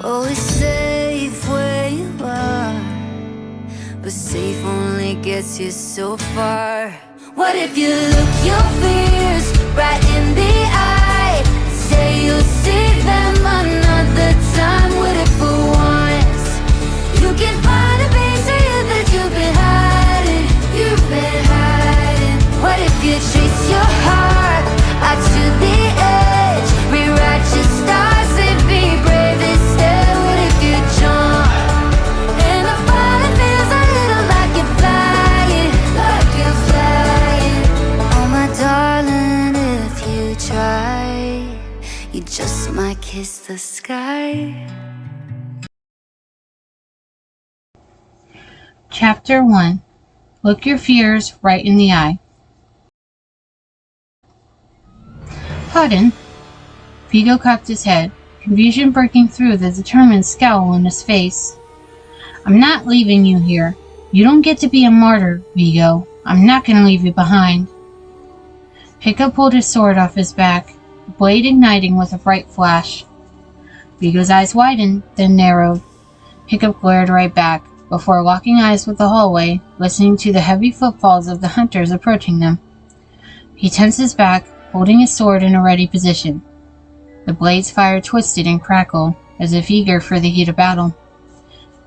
Always safe where you are, but safe only gets you so far. What if you look your fears right in the eye? Say you'll see them another time. What if for once you can find a piece of you that you've been hiding? You've been hiding. What if you chase your heart out to the edge? Rewrite your stars and be brave instead. What if you jump and the falling feels a little like you're flying, like you're flying? Oh my darling, if you try, you just might kiss the sky. Chapter 1. Look your fears right in the eye. Pardon? Viggo cocked his head, confusion breaking through the determined scowl on his face. I'm not leaving you here. You don't get to be a martyr, Viggo. I'm not going to leave you behind. Hiccup pulled his sword off his back, the blade igniting with a bright flash. Viggo's eyes widened, then narrowed. Hiccup glared right back, before locking eyes with the hallway, listening to the heavy footfalls of the hunters approaching them. He tensed his back, holding his sword in a ready position. The blade's fire twisted and crackled, as if eager for the heat of battle.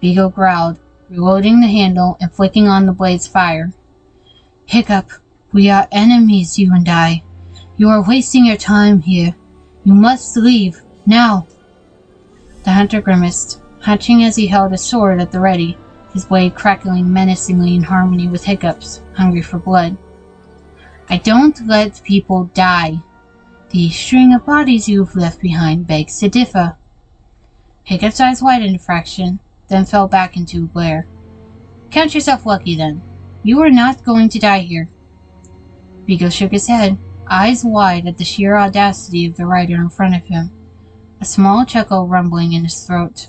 Viggo growled, reloading the handle and flicking on the blade's fire. Hiccup, we are enemies, you and I. You are wasting your time here. You must leave, now. The hunter grimaced, hunching as he held his sword at the ready, his blade crackling menacingly in harmony with Hiccup's, hungry for blood. I don't let people die. The string of bodies you've left behind begs to differ. Hiccup's eyes widened a fraction, then fell back into a glare. Count yourself lucky, then. You are not going to die here. Viggo shook his head, eyes wide at the sheer audacity of the rider in front of him, a small chuckle rumbling in his throat.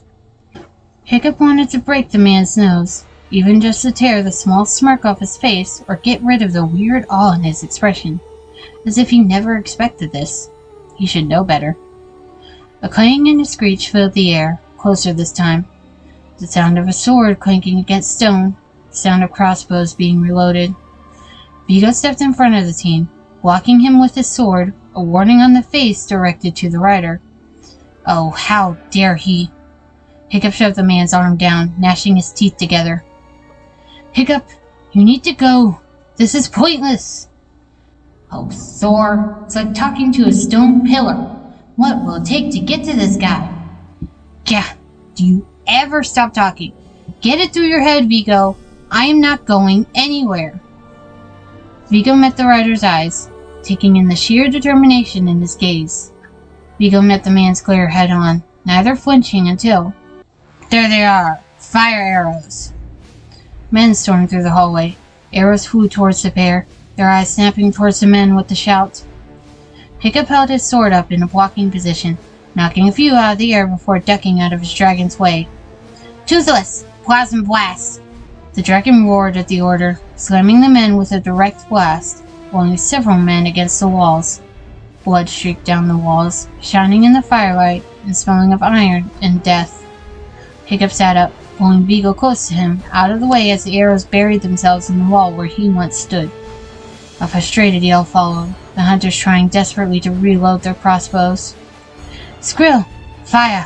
Hiccup wanted to break the man's nose, even just to tear the small smirk off his face or get rid of the weird awe in his expression, as if he never expected this. He should know better. A clang and a screech filled the air, closer this time. The sound of a sword clanking against stone, the sound of crossbows being reloaded. Viggo stepped in front of the team, blocking him with his sword, a warning on the face directed to the rider. Oh, how dare he! Hiccup shoved the man's arm down, gnashing his teeth together. Hiccup, you need to go. This is pointless. Oh, Thor, it's like talking to a stone pillar. What will it take to get to this guy? Gah, do you ever stop talking? Get it through your head, Viggo. I am not going anywhere. Viggo met the rider's eyes, taking in the sheer determination in his gaze. Viggo met the man's glare head on, neither flinching until... There they are! Fire arrows! Men stormed through the hallway. Arrows flew towards the pair, their eyes snapping towards the men with the shout. Hiccup held his sword up in a blocking position, knocking a few out of the air before ducking out of his dragon's way. Toothless! Plasma blast! The dragon roared at the order, slamming the men with a direct blast, blowing several men against the walls. Blood streaked down the walls, shining in the firelight and smelling of iron and death. Hiccup sat up, pulling Viggo close to him, out of the way as the arrows buried themselves in the wall where he once stood. A frustrated yell followed, the hunters trying desperately to reload their crossbows. Skrill! Fire!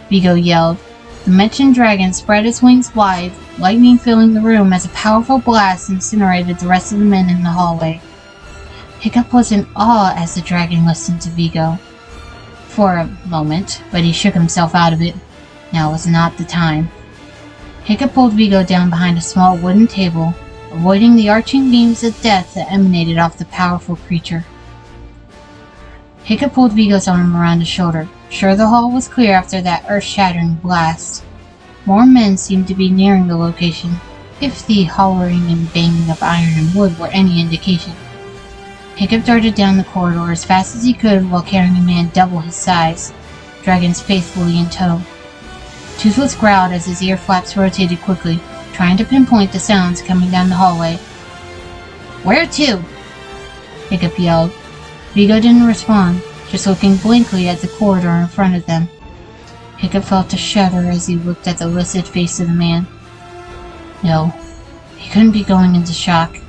Viggo yelled. The mentioned dragon spread its wings wide, lightning filling the room as a powerful blast incinerated the rest of the men in the hallway. Hiccup was in awe as the dragon listened to Viggo. For a moment, but he shook himself out of it. Now was not the time. Hiccup pulled Viggo down behind a small wooden table, avoiding the arching beams of death that emanated off the powerful creature. Hiccup pulled Viggo's arm around his shoulder, sure the hall was clear after that earth-shattering blast. More men seemed to be nearing the location, if the hollering and banging of iron and wood were any indication. Hiccup darted down the corridor as fast as he could while carrying a man double his size, dragons faithfully in tow. Toothless growled as his ear flaps rotated quickly, trying to pinpoint the sounds coming down the hallway. Where to? Hiccup yelled. Viggo didn't respond, just looking blankly at the corridor in front of them. Hiccup felt a shudder as he looked at the lucid face of the man. No, he couldn't be going into shock.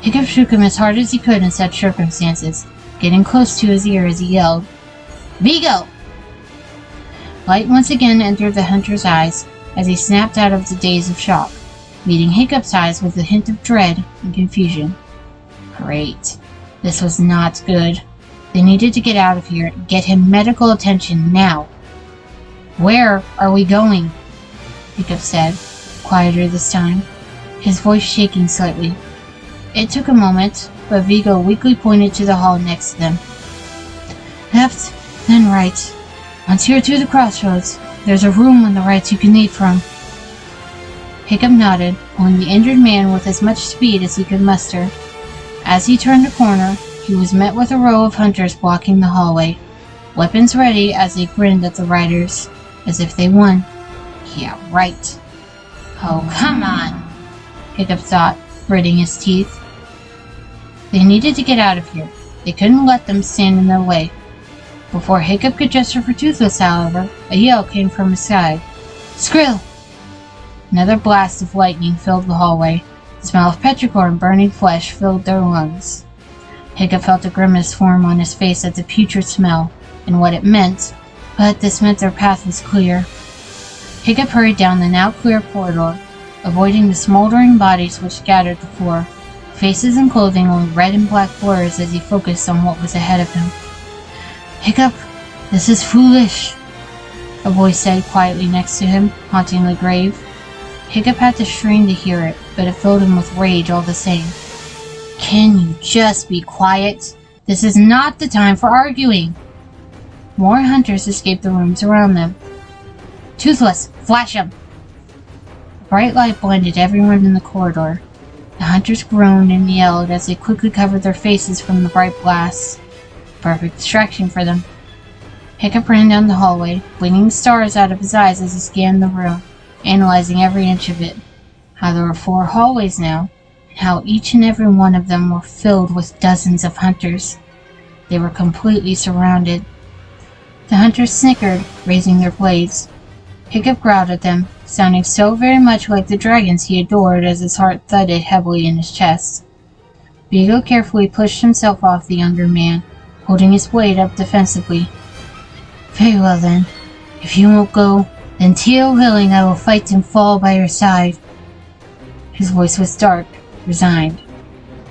Hiccup shook him as hard as he could in such circumstances, getting close to his ear as he yelled, "Viggo!" Light once again entered the hunter's eyes as he snapped out of the daze of shock, meeting Hiccup's eyes with a hint of dread and confusion. Great. This was not good. They needed to get out of here and get him medical attention now. "Where are we going?" Hiccup said, quieter this time, his voice shaking slightly. It took a moment, but Viggo weakly pointed to the hall next to them. "Left, then right. Once you're to the crossroads, there's a room on the right you can leave from." Hiccup nodded, pulling the injured man with as much speed as he could muster. As he turned the corner, he was met with a row of hunters blocking the hallway, weapons ready as they grinned at the riders, as if they won. Yeah, right. Oh, come on, Hiccup thought, gritting his teeth. They needed to get out of here. They couldn't let them stand in their way. Before Hiccup could gesture for Toothless, however, a yell came from his side. "Skrill!" Another blast of lightning filled the hallway. The smell of petrichor and burning flesh filled their lungs. Hiccup felt a grimace form on his face at the putrid smell and what it meant, but this meant their path was clear. Hiccup hurried down the now clear corridor, avoiding the smoldering bodies which scattered the floor, faces and clothing only red and black blurs as he focused on what was ahead of him. "Hiccup, this is foolish," a voice said quietly next to him, hauntingly grave. Hiccup had to strain to hear it, but it filled him with rage all the same. "Can you just be quiet? This is not the time for arguing." More hunters escaped the rooms around them. "Toothless, flash him!" A bright light blinded everyone in the corridor. The hunters groaned and yelled as they quickly covered their faces from the bright blasts. Perfect distraction for them. Hiccup ran down the hallway, blinking stars out of his eyes as he scanned the room, analyzing every inch of it. How there were 4 hallways now, and how each and every one of them were filled with dozens of hunters. They were completely surrounded. The hunters snickered, raising their blades. Hiccup growled at them, sounding so very much like the dragons he adored as his heart thudded heavily in his chest. Viggo carefully pushed himself off the younger man, holding his blade up defensively. "Very well then. If you won't go, then Tio willing I will fight and fall by your side." His voice was dark, resigned.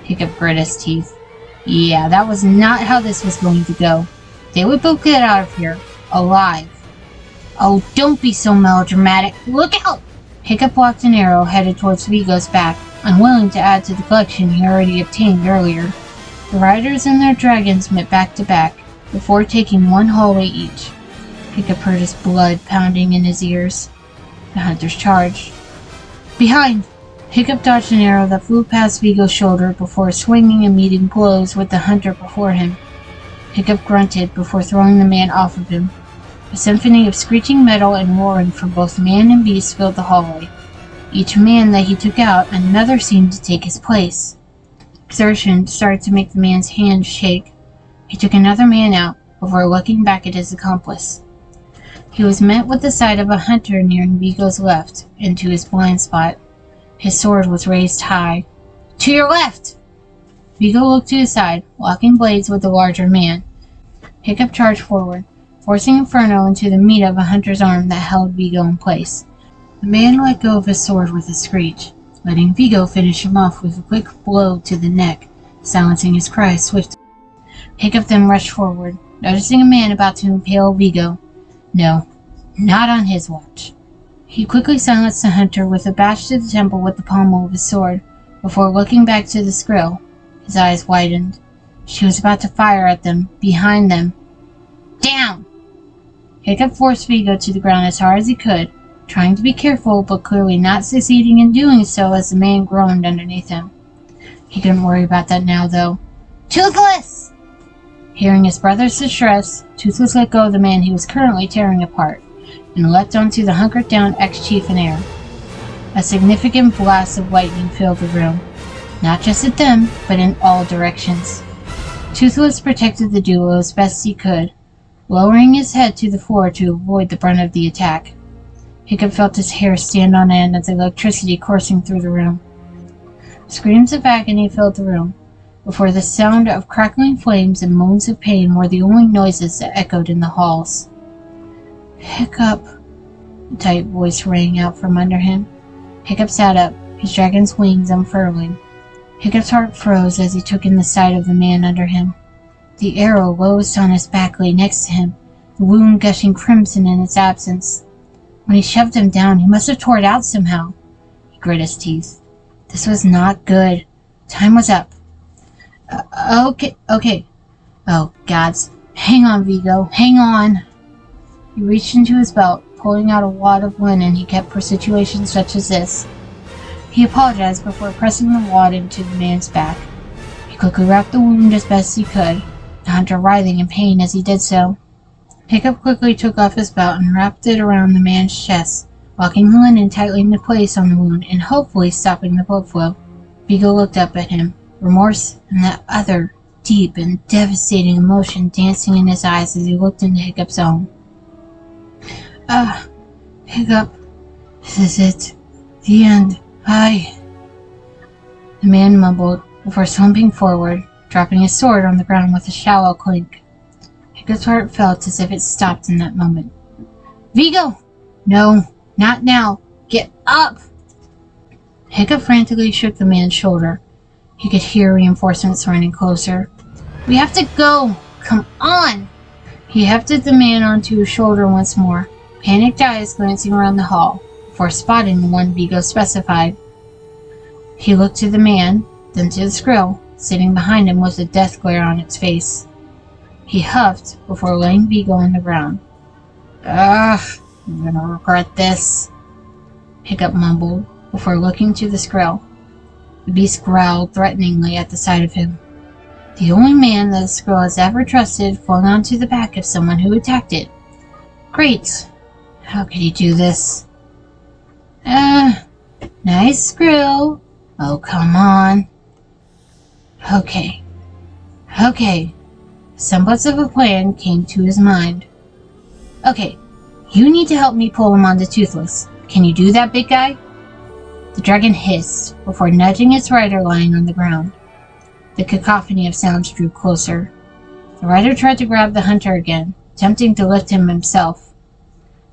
Hiccup grit his teeth. Yeah, that was not how this was going to go. They would both get out of here, alive. "Oh, don't be so melodramatic. Look out!" Hiccup locked an arrow headed towards Viggo's back, unwilling to add to the collection he already obtained earlier. The riders and their dragons met back to back, before taking one hallway each. Hiccup heard his blood pounding in his ears. The hunters charged. "Behind!" Hiccup dodged an arrow that flew past Viggo's shoulder before swinging and meeting blows with the hunter before him. Hiccup grunted before throwing the man off of him. A symphony of screeching metal and roaring from both man and beast filled the hallway. Each man that he took out, another seemed to take his place. Exertion started to make the man's hands shake. He took another man out before looking back at his accomplice. He was met with the sight of a hunter nearing Viggo's left, into his blind spot. His sword was raised high. "To your left!" Viggo looked to his side, locking blades with the larger man. Hiccup charged forward, forcing Inferno into the meat of a hunter's arm that held Viggo in place. The man let go of his sword with a screech, letting Viggo finish him off with a quick blow to the neck, silencing his cries swiftly. Hiccup then rushed forward, noticing a man about to impale Viggo. No, not on his watch. He quickly silenced the hunter with a bash to the temple with the pommel of his sword, before looking back to the Skrill. His eyes widened. She was about to fire at them, behind them. "Down!" Hiccup forced Viggo to the ground as hard as he could, trying to be careful, but clearly not succeeding in doing so as the man groaned underneath him. He couldn't worry about that now, though. "Toothless!" Hearing his brother's distress, Toothless let go of the man he was currently tearing apart, and leapt onto the hunkered-down ex-chief in air. A significant blast of lightning filled the room, not just at them, but in all directions. Toothless protected the duo as best he could, lowering his head to the floor to avoid the brunt of the attack. Hiccup felt his hair stand on end as electricity coursing through the room. Screams of agony filled the room, before the sound of crackling flames and moans of pain were the only noises that echoed in the halls. "Hiccup," a tight voice rang out from under him. Hiccup sat up, his dragon's wings unfurling. Hiccup's heart froze as he took in the sight of the man under him. The arrow lowest on his back lay next to him, the wound gushing crimson in its absence. When he shoved him down, he must have tore it out somehow. He grit his teeth. This was not good. Time was up. Okay. Oh, gods. Hang on, Viggo. Hang on. He reached into his belt, pulling out a wad of linen he kept for situations such as this. He apologized before pressing the wad into the man's back. He quickly wrapped the wound as best he could, the hunter writhing in pain as he did so. Hiccup quickly took off his belt and wrapped it around the man's chest, locking the linen tightly into place on the wound and hopefully stopping the blood flow. Viggo looked up at him, remorse and that other deep and devastating emotion dancing in his eyes as he looked into Hiccup's own. Hiccup, this is it. The end. The man mumbled before slumping forward, dropping his sword on the ground with a shallow clink. Hiccup's heart felt as if it stopped in that moment. "Viggo! No, not now. Get up!" Hiccup frantically shook the man's shoulder. He could hear reinforcements running closer. "We have to go! Come on!" He hefted the man onto his shoulder once more, panicked eyes glancing around the hall, before spotting the one Viggo specified. He looked to the man, then to the Skrill, sitting behind him with a death glare on its face. He huffed before laying Viggo on the ground. "I'm gonna regret this," Hiccup mumbled, before looking to the Skrill. The beast growled threateningly at the sight of him. The only man that the Skrill has ever trusted flung onto the back of someone who attacked it. Great. How could he do this? Nice Skrill. Oh, come on. Okay. Semblance of a plan came to his mind. Okay, you need to help me pull him onto Toothless. Can you do that, big guy? The dragon hissed before nudging its rider lying on the ground. The cacophony of sounds drew closer. The rider tried to grab the hunter again, attempting to lift him himself.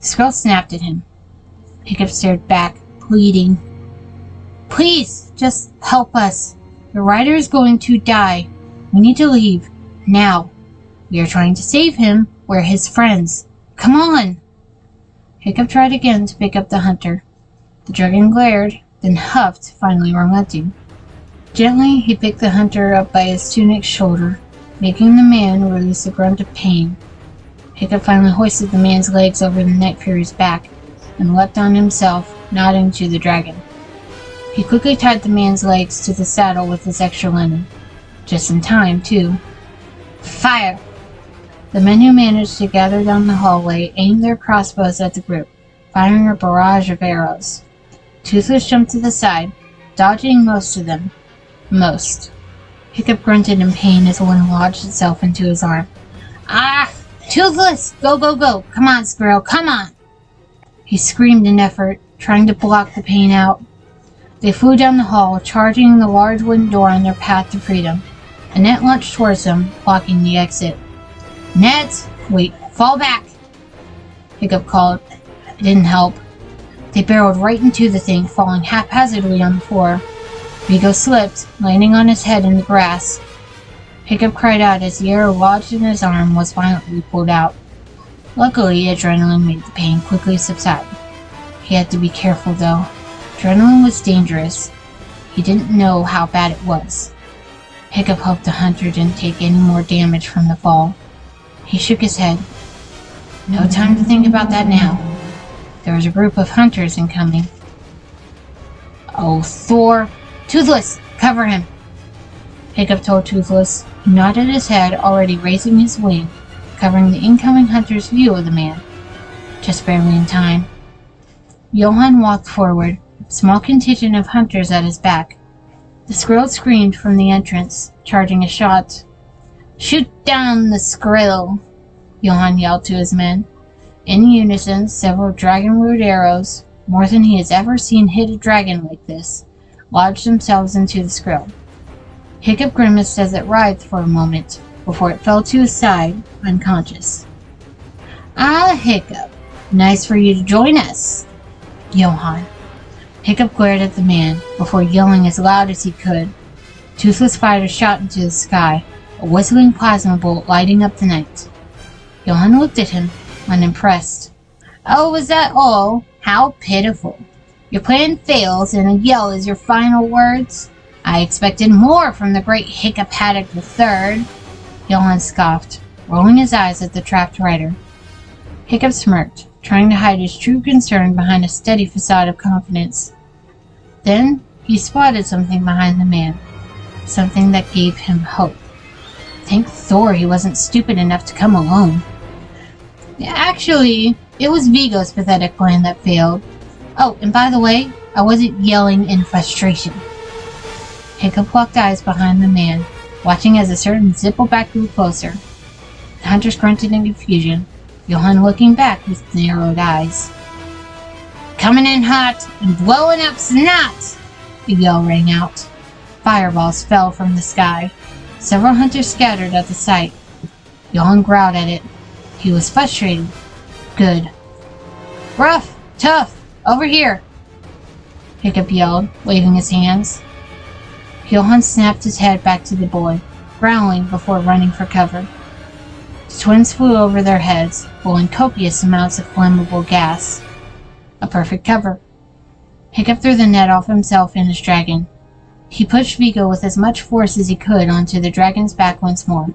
The Skrill snapped at him. Hiccup stared back, pleading. "Please, just help us. The rider is going to die. We need to leave. Now. We are trying to save him. We're his friends. Come on!" Hiccup tried again to pick up the hunter. The dragon glared, then huffed, finally relenting. Gently, he picked the hunter up by his tunic shoulder, making the man release a grunt of pain. Hiccup finally hoisted the man's legs over the neck fury's back, and leapt on himself, nodding to the dragon. He quickly tied the man's legs to the saddle with his extra linen. Just in time, too. Fire! The men who managed to gather down the hallway aimed their crossbows at the group, firing a barrage of arrows. Toothless jumped to the side, dodging most of them. Most. Hiccup grunted in pain as one lodged itself into his arm. Toothless! Go! Come on, Skrill, come on! He screamed in effort, trying to block the pain out. They flew down the hall, charging the large wooden door on their path to freedom. Annette lunged towards them, blocking the exit. "Ned! Wait, fall back!" Hiccup called. It didn't help. They barreled right into the thing, falling haphazardly on the floor. Viggo slipped, landing on his head in the grass. Hiccup cried out as the arrow lodged in his arm was violently pulled out. Luckily, adrenaline made the pain quickly subside. He had to be careful, though. Adrenaline was dangerous. He didn't know how bad it was. Hiccup hoped the hunter didn't take any more damage from the fall. He shook his head. No time to think about that now. There was a group of hunters incoming. "Oh, Thor! Toothless! Cover him!" Hiccup told Toothless. He nodded his head, already raising his wing, covering the incoming hunter's view of the man. Just barely in time. Johann walked forward, a small contingent of hunters at his back. The Skrill screamed from the entrance, charging a shot. "Shoot down the Skrill!" Johann yelled to his men. In unison, several dragon-root arrows, more than he has ever seen hit a dragon like this, lodged themselves into the Skrill. Hiccup grimaced as it writhed for a moment, before it fell to his side, unconscious. Ah, Hiccup, nice for you to join us, Johann. Hiccup glared at the man, before yelling as loud as he could. Toothless fire shot into the sky, a whistling plasma bolt lighting up the night. Johann looked at him, unimpressed. Oh, was that all? How pitiful. Your plan fails, and a yell is your final words? I expected more from the great Hiccup Haddock III. Johann scoffed, rolling his eyes at the trapped rider. Hiccup smirked, trying to hide his true concern behind a steady facade of confidence. Then he spotted something behind the man, something that gave him hope. Thank Thor he wasn't stupid enough to come alone. Actually, it was Viggo's pathetic plan that failed. Oh, and by the way, I wasn't yelling in frustration. Hiccup locked eyes behind the man, watching as a certain zippleback grew closer. The hunters grunted in confusion, Johann looking back with narrowed eyes. Coming in hot and blowing up snot! The yell rang out. Fireballs fell from the sky. Several hunters scattered at the sight. Johann growled at it. He was frustrated. Good. Rough! Tough! Over here! Hiccup yelled, waving his hands. Johann snapped his head back to the boy, growling before running for cover. The twins flew over their heads, blowing copious amounts of flammable gas. A perfect cover. Hiccup threw the net off himself and his dragon. He pushed Viggo with as much force as he could onto the dragon's back once more.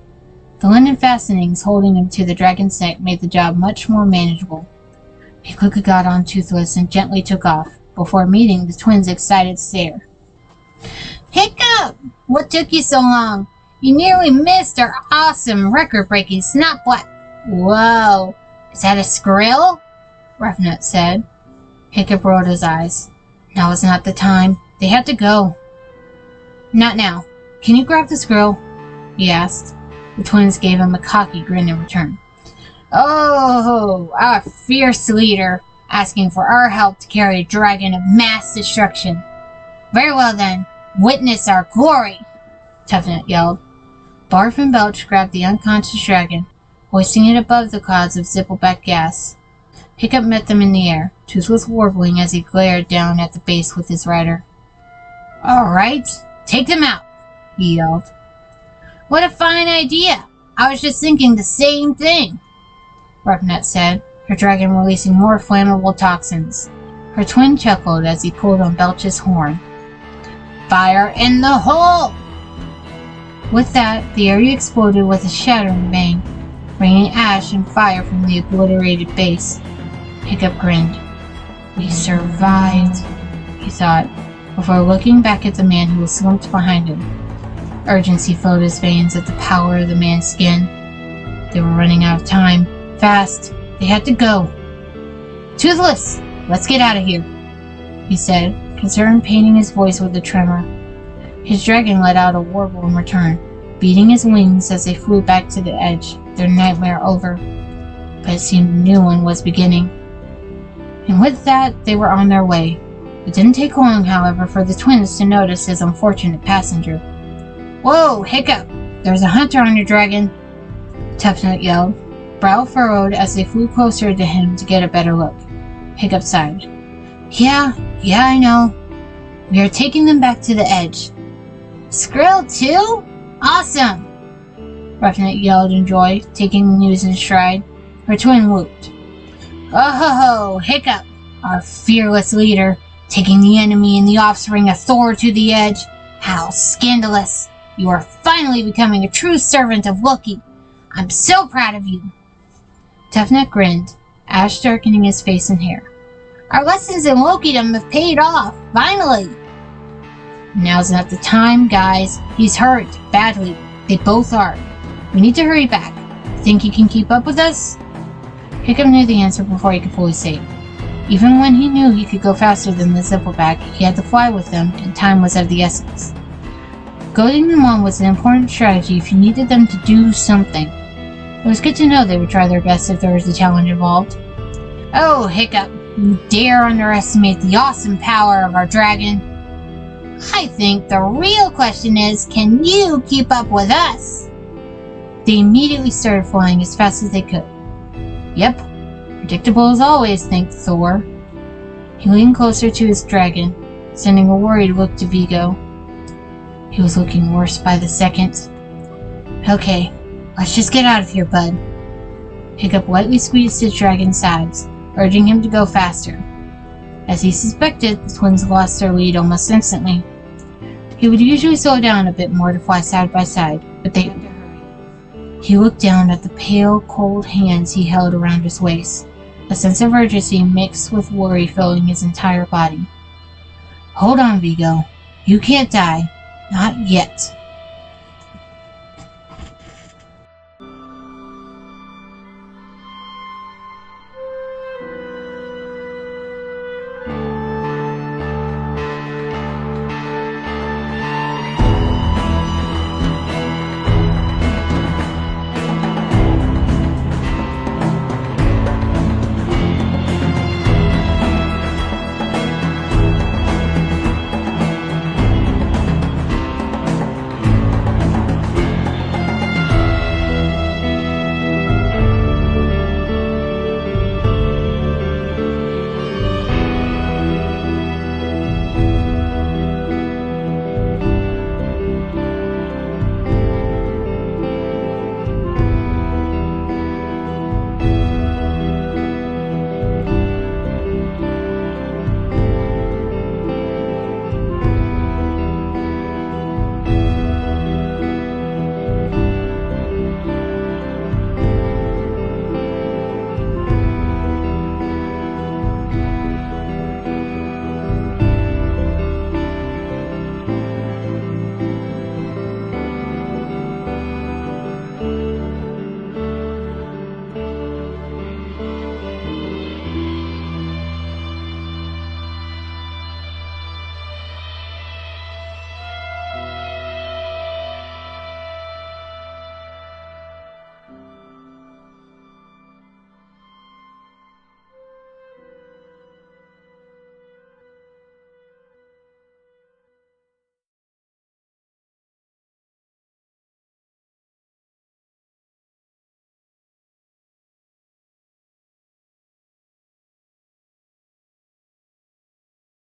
The linen fastenings holding him to the dragon's neck made the job much more manageable. He quickly got on Toothless and gently took off, before meeting the twins' excited stare. Hiccup! What took you so long? You nearly missed our awesome record-breaking snot blast. Whoa! Is that a Skrill? Roughnut said. Hiccup rolled his eyes. Now is not the time. They have to go. Not now. Can you grab the Skrill? He asked. The twins gave him a cocky grin in return. Oh, our fierce leader, asking for our help to carry a dragon of mass destruction. Very well then, witness our glory, Toughnut yelled. Barf and Belch grabbed the unconscious dragon, hoisting it above the clouds of zippleback gas. Hiccup met them in the air, Toothless warbling as he glared down at the base with his rider. All right, take them out, he yelled. What a fine idea! I was just thinking the same thing, Roughnut said, her dragon releasing more flammable toxins. Her twin chuckled as he pulled on Belch's horn. Fire in the hole! With that, the area exploded with a shattering bang, raining ash and fire from the obliterated base. Hiccup grinned. We survived, he thought, before looking back at the man who was slumped behind him. Urgency flowed his veins at the power of the man's skin. They were running out of time. Fast. They had to go. Toothless! Let's get out of here, he said, concern painting his voice with a tremor. His dragon let out a warble in return, beating his wings as they flew back to the edge, their nightmare over. But it seemed a new one was beginning. And with that, they were on their way. It didn't take long, however, for the twins to notice his unfortunate passenger. Whoa, Hiccup! There's a hunter on your dragon, Toughnut yelled, brow furrowed as they flew closer to him to get a better look. Hiccup sighed. Yeah, I know. We are taking them back to the edge. Skrill too? Awesome! Roughnut yelled in joy, taking the news in stride. Her twin whooped. Oh ho ho, Hiccup, our fearless leader, taking the enemy and the offspring of Thor to the edge. How scandalous! You are finally becoming a true servant of Loki. I'm so proud of you. Toughnut grinned, ash darkening his face and hair. Our lessons in Lokidom have paid off, finally. Now's not the time, guys. He's hurt, badly. They both are. We need to hurry back. Think you can keep up with us? Hiccup knew the answer before he could fully say it. Even when he knew he could go faster than the zippleback, he had to fly with them, and time was of the essence. Goading them on was an important strategy if you needed them to do something. It was good to know they would try their best if there was a challenge involved. Oh, Hiccup, you dare underestimate the awesome power of our dragon? I think the real question is, can you keep up with us? They immediately started flying as fast as they could. Yep, predictable as always, thanked Thor. He leaned closer to his dragon, sending a worried look to Viggo. He was looking worse by the second. Okay, let's just get out of here, bud. Hiccup lightly squeezed his dragon's sides, urging him to go faster. As he suspected, the twins lost their lead almost instantly. He would usually slow down a bit more to fly side by side, but they had to hurry. He looked down at the pale, cold hands he held around his waist, a sense of urgency mixed with worry filling his entire body. Hold on, Viggo. You can't die. Not yet.